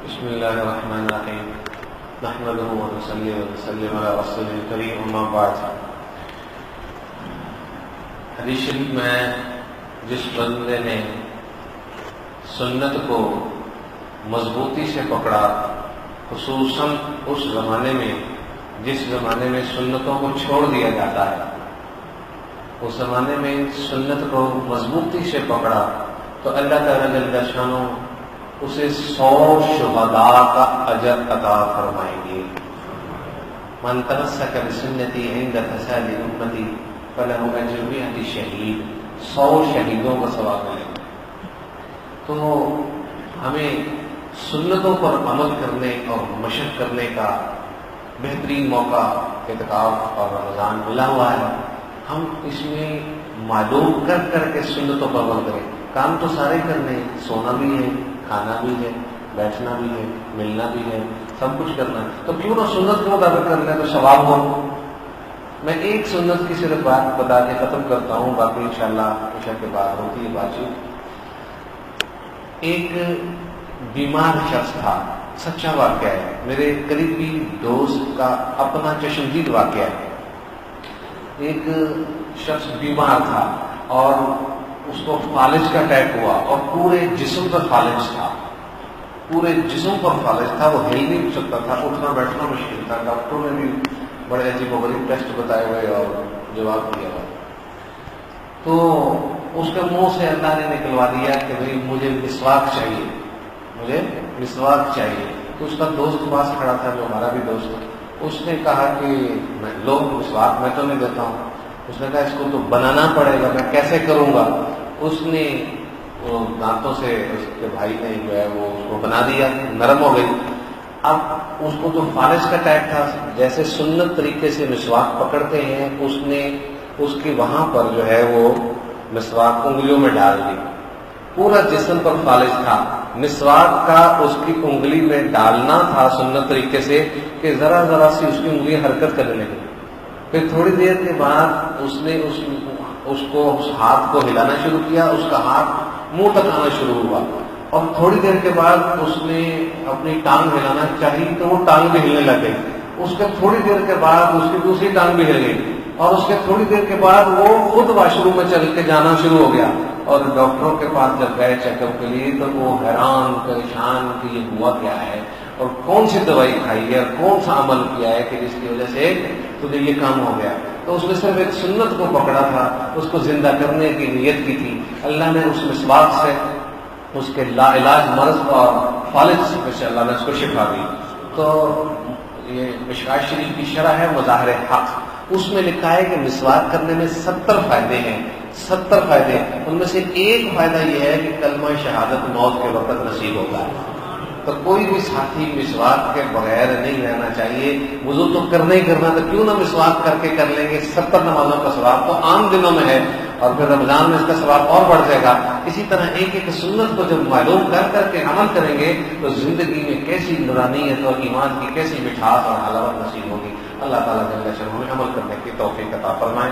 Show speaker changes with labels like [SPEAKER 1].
[SPEAKER 1] بسم اللہ الرحمن الرحیم نحمده ونصلی ونسلم علی رسول الکریم اما بعد۔ حدیث شریف میں جس بندے نے سنت کو مضبوطی سے پکڑا، خصوصاً اس زمانے میں جس زمانے میں سنتوں کو چھوڑ دیا جاتا ہے، اس زمانے میں سنت کو مضبوطی سے پکڑا تو اللہ تعالیٰ جل شانہ اسے 100 شہداء کا اجر عطا فرمائیں گے۔ من تمسک بسنتی عند فساد امتی فلہ اجر 100 شہید، 100 شہیدوں کا ثواب ملے گا۔ تو ہمیں سنتوں پر عمل کرنے اور مشق کرنے کا بہترین موقع اعتکاف اور رمضان ملا ہوا ہے۔ ہم اس میں معلوم کر کر کے سنتوں پر عمل کریں۔ کام تو سارے کرنے، سونا بھی ہے، کھانا بھی ہے، بیٹھنا بھی ہے، ملنا بھی ہے، سب کچھ کرنا ہے، تو کیوں نہ سنت کے مطابق کر لیں تو ثواب ہو۔ میں ایک سنت کی صرف بات بتا کے ختم کرتا ہوں، باقی انشاءاللہ عشاء کے بعد ہوتی ہے بات چیت۔ ایک بیمار شخص تھا، سچا واقعہ ہے، میرے قریبی دوست کا اپنا چشمدید واقعہ ہے۔ ایک شخص بیمار تھا اور اس کو فالج کا اٹیک ہوا اور پورے جسم پر فالج تھا، پورے جسم پر فالج تھا، وہ ہل نہیں سکتا تھا، اٹھنا بیٹھنا مشکل تھا۔ ڈاکٹروں نے بھی بڑے عجیب و غریب ٹیسٹ بتائے ہوئے اور جواب دیا ہوا، تو اس کے منہ سے اللہ نے نکلوا دیا کہ بھائی مجھے مسواک چاہیے، مجھے مسواک چاہیے۔ تو اس کا دوست پاس کھڑا تھا جو ہمارا بھی دوست ہے، اس نے کہا کہ لو مسواک میں تو نہیں دیتا ہوں۔ اس نے کہا اس کو تو بنانا پڑے گا، میں کیسے کروں گا؟ اس نے دانتوں سے اس کے بھائی نے جو ہے وہ اس کو بنا دیا، نرم ہو گئی۔ اب اس کو تو فالج کا اٹیک تھا، جیسے سنت طریقے سے مسواک پکڑتے ہیں، اس نے اس کی وہاں پر جو ہے وہ مسواک انگلیوں میں ڈال دی، پورا جسم پر فالج تھا، مسواک کا اس کی انگلی میں ڈالنا تھا سنت طریقے سے کہ ذرا ذرا سی اس کی انگلی حرکت کرنے لگی۔ پھر تھوڑی دیر کے بعد اس نے اس ہاتھ کو ہلانا شروع کیا، اس کا ہاتھ منہ تک آنا شروع ہوا، اور تھوڑی دیر کے بعد اس نے اپنی ٹانگ ہلانا چاہی تو وہ ٹانگ بھی ہلنے لگ گئی۔ اس کے تھوڑی دیر کے بعد اس کی دوسری ٹانگ بھی ہل گئی، اور اس کے تھوڑی دیر کے بعد وہ خود واش روم میں چل کے جانا شروع ہو گیا۔ اور ڈاکٹروں کے پاس جب گئے چیک اپ کے لیے تو وہ حیران پریشان کہ یہ ہوا کیا ہے اور کون سی دوائی کھائی ہے اور کون سا عمل کیا ہے کہ جس کی وجہ سے تجھے یہ کام ہو گیا۔ تو اس نے صرف ایک سنت کو پکڑا تھا، اس کو زندہ کرنے کی نیت کی تھی، اللہ نے اس مسواک سے اس کے لا علاج مرض اور فالج سے اللہ نے اس کو شفا دی۔ تو یہ مشکوٰۃ شریف کی شرح ہے مظاہر حق، اس میں لکھا ہے کہ مسواک کرنے میں 70 فائدے ہیں، 70 فائدے، ان میں سے ایک فائدہ یہ ہے کہ کلمہ شہادت موت کے وقت نصیب ہوگا۔ تو کوئی بھی ساتھی مسواک کے بغیر نہیں رہنا چاہیے۔ وضو تو کرنا ہی کرنا، تو کیوں نہ مسواک کر کے کر لیں گے، 70 نمازوں کا ثواب تو عام دنوں میں ہے، اور پھر رمضان میں اس کا ثواب اور بڑھ جائے گا۔ اسی طرح ایک ایک سنت کو جب معلوم کر کر کے عمل کریں گے تو زندگی میں کیسی نورانیت اور ایمان کی کیسی مٹھاس اور حلاوت نصیب ہوگی۔ اللہ تعالیٰ جل شانہ ہمیں عمل کرنے کی توفیق عطا فرمائے۔